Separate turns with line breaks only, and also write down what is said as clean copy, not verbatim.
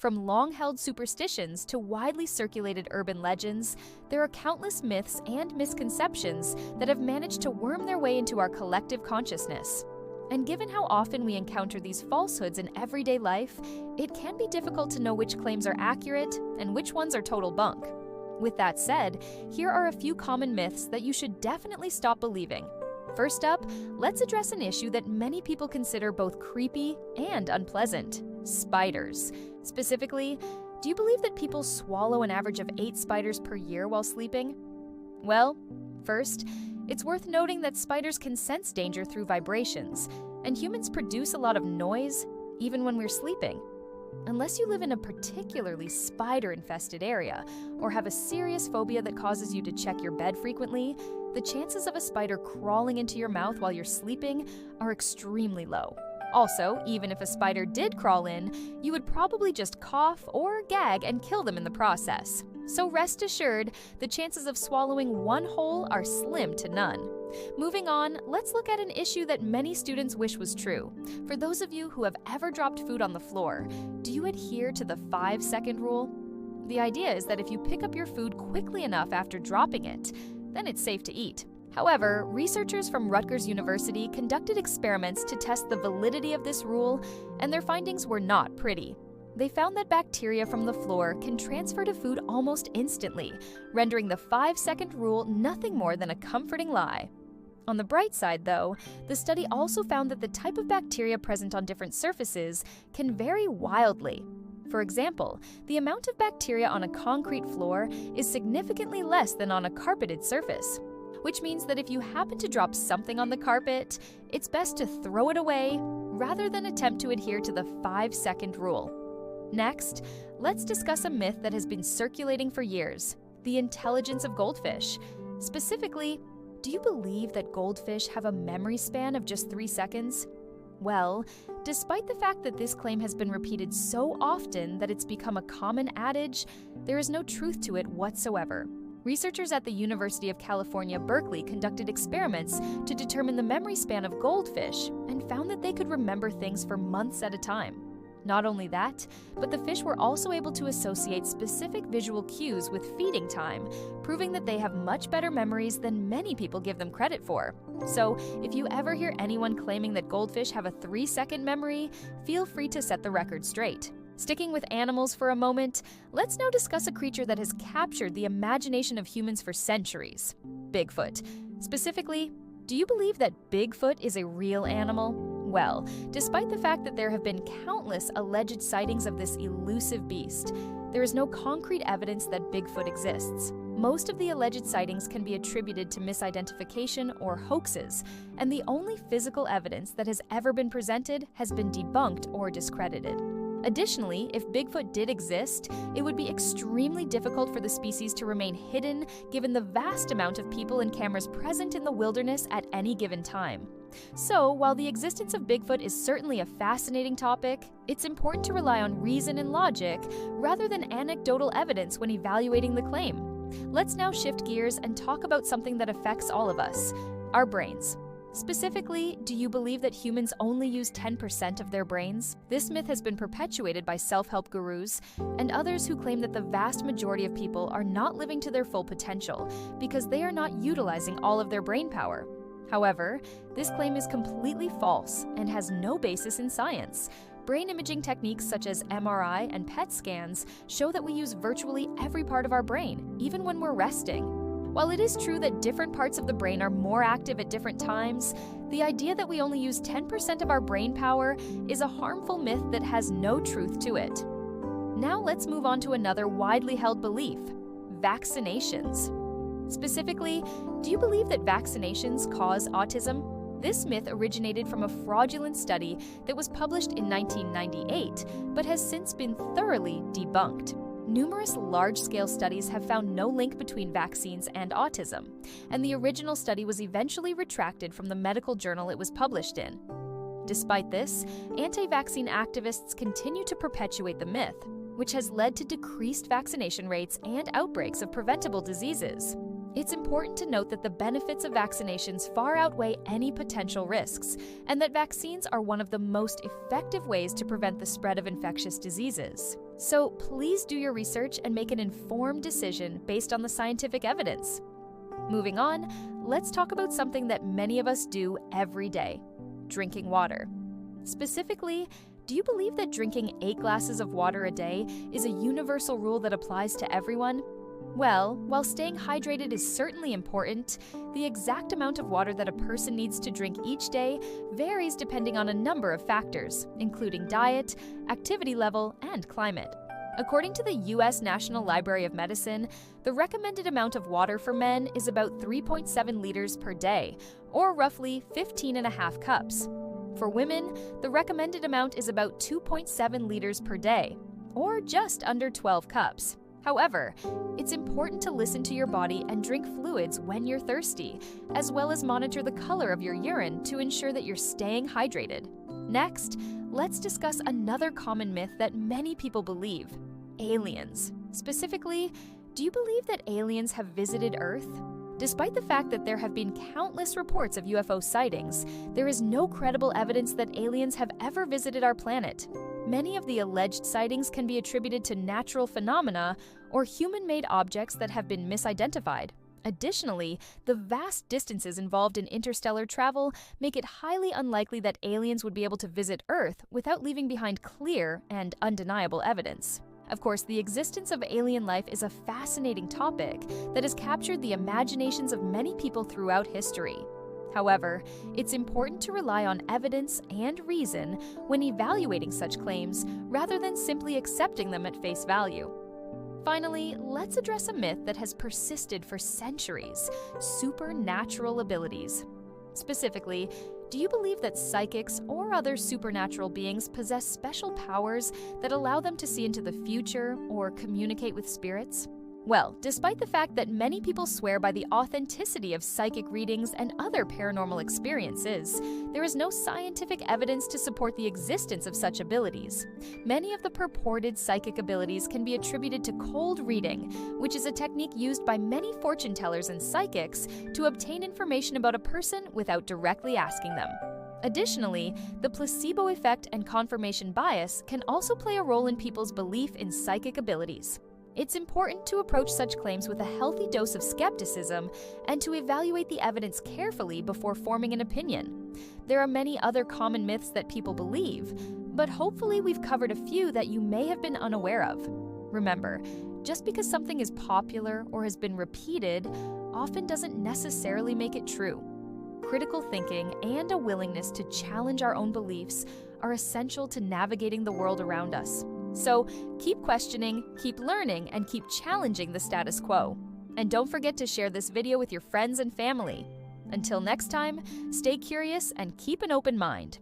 From long-held superstitions to widely circulated urban legends, there are countless myths and misconceptions that have managed to worm their way into our collective consciousness. And given how often we encounter these falsehoods in everyday life, it can be difficult to know which claims are accurate and which ones are total bunk. With that said, here are a few common myths that you should definitely stop believing. First up, let's address an issue that many people consider both creepy and unpleasant: spiders. Specifically, do you believe that people swallow an average of 8 spiders per year while sleeping? Well, first, it's worth noting that spiders can sense danger through vibrations, and humans produce a lot of noise even when we're sleeping. Unless you live in a particularly spider-infested area or have a serious phobia that causes you to check your bed frequently, the chances of a spider crawling into your mouth while you're sleeping are extremely low. Also, even if a spider did crawl in, you would probably just cough or gag and kill them in the process. So rest assured, the chances of swallowing one whole are slim to none. Moving on, let's look at an issue that many students wish was true. For those of you who have ever dropped food on the floor, do you adhere to the 5-second rule? The idea is that if you pick up your food quickly enough after dropping it, then it's safe to eat. However, researchers from Rutgers University conducted experiments to test the validity of this rule, and their findings were not pretty. They found that bacteria from the floor can transfer to food almost instantly, rendering the 5-second rule nothing more than a comforting lie. On the bright side, though, the study also found that the type of bacteria present on different surfaces can vary wildly. For example, the amount of bacteria on a concrete floor is significantly less than on a carpeted surface, which means that if you happen to drop something on the carpet, it's best to throw it away rather than attempt to adhere to the 5-second rule. Next, let's discuss a myth that has been circulating for years: the intelligence of goldfish. Specifically, do you believe that goldfish have a memory span of just 3 seconds? Well, despite the fact that this claim has been repeated so often that it's become a common adage, there is no truth to it whatsoever. Researchers at the University of California, Berkeley conducted experiments to determine the memory span of goldfish and found that they could remember things for months at a time. Not only that, but the fish were also able to associate specific visual cues with feeding time, proving that they have much better memories than many people give them credit for. So, if you ever hear anyone claiming that goldfish have a 3-second memory, feel free to set the record straight. Sticking with animals for a moment, let's now discuss a creature that has captured the imagination of humans for centuries: Bigfoot. Specifically, do you believe that Bigfoot is a real animal? Well, despite the fact that there have been countless alleged sightings of this elusive beast, there is no concrete evidence that Bigfoot exists. Most of the alleged sightings can be attributed to misidentification or hoaxes, and the only physical evidence that has ever been presented has been debunked or discredited. Additionally, if Bigfoot did exist, it would be extremely difficult for the species to remain hidden given the vast amount of people and cameras present in the wilderness at any given time. So, while the existence of Bigfoot is certainly a fascinating topic, it's important to rely on reason and logic rather than anecdotal evidence when evaluating the claim. Let's now shift gears and talk about something that affects all of us: our brains. Specifically, do you believe that humans only use 10% of their brains? This myth has been perpetuated by self-help gurus and others who claim that the vast majority of people are not living to their full potential because they are not utilizing all of their brain power. However, this claim is completely false and has no basis in science. Brain imaging techniques such as MRI and PET scans show that we use virtually every part of our brain, even when we're resting. While it is true that different parts of the brain are more active at different times, the idea that we only use 10% of our brain power is a harmful myth that has no truth to it. Now let's move on to another widely held belief: vaccinations. Specifically, do you believe that vaccinations cause autism? This myth originated from a fraudulent study that was published in 1998, but has since been thoroughly debunked. Numerous large-scale studies have found no link between vaccines and autism, and the original study was eventually retracted from the medical journal it was published in. Despite this, anti-vaccine activists continue to perpetuate the myth, which has led to decreased vaccination rates and outbreaks of preventable diseases. It's important to note that the benefits of vaccinations far outweigh any potential risks, and that vaccines are one of the most effective ways to prevent the spread of infectious diseases. So please do your research and make an informed decision based on the scientific evidence. Moving on, let's talk about something that many of us do every day: drinking water. Specifically, do you believe that drinking 8 glasses of water a day is a universal rule that applies to everyone? Well, while staying hydrated is certainly important, the exact amount of water that a person needs to drink each day varies depending on a number of factors, including diet, activity level, and climate. According to the U.S. National Library of Medicine, the recommended amount of water for men is about 3.7 liters per day, or roughly 15.5 cups. For women, the recommended amount is about 2.7 liters per day, or just under 12 cups. However, it's important to listen to your body and drink fluids when you're thirsty, as well as monitor the color of your urine to ensure that you're staying hydrated. Next, let's discuss another common myth that many people believe: aliens. Specifically, do you believe that aliens have visited Earth? Despite the fact that there have been countless reports of UFO sightings, there is no credible evidence that aliens have ever visited our planet. Many of the alleged sightings can be attributed to natural phenomena or human-made objects that have been misidentified. Additionally, the vast distances involved in interstellar travel make it highly unlikely that aliens would be able to visit Earth without leaving behind clear and undeniable evidence. Of course, the existence of alien life is a fascinating topic that has captured the imaginations of many people throughout history. However, it's important to rely on evidence and reason when evaluating such claims rather than simply accepting them at face value. Finally, let's address a myth that has persisted for centuries: supernatural abilities. Specifically, do you believe that psychics or other supernatural beings possess special powers that allow them to see into the future or communicate with spirits? Well, despite the fact that many people swear by the authenticity of psychic readings and other paranormal experiences, there is no scientific evidence to support the existence of such abilities. Many of the purported psychic abilities can be attributed to cold reading, which is a technique used by many fortune tellers and psychics to obtain information about a person without directly asking them. Additionally, the placebo effect and confirmation bias can also play a role in people's belief in psychic abilities. It's important to approach such claims with a healthy dose of skepticism and to evaluate the evidence carefully before forming an opinion. There are many other common myths that people believe, but hopefully we've covered a few that you may have been unaware of. Remember, just because something is popular or has been repeated often doesn't necessarily make it true. Critical thinking and a willingness to challenge our own beliefs are essential to navigating the world around us. So keep questioning, keep learning, and keep challenging the status quo. And don't forget to share this video with your friends and family. Until next time, stay curious and keep an open mind.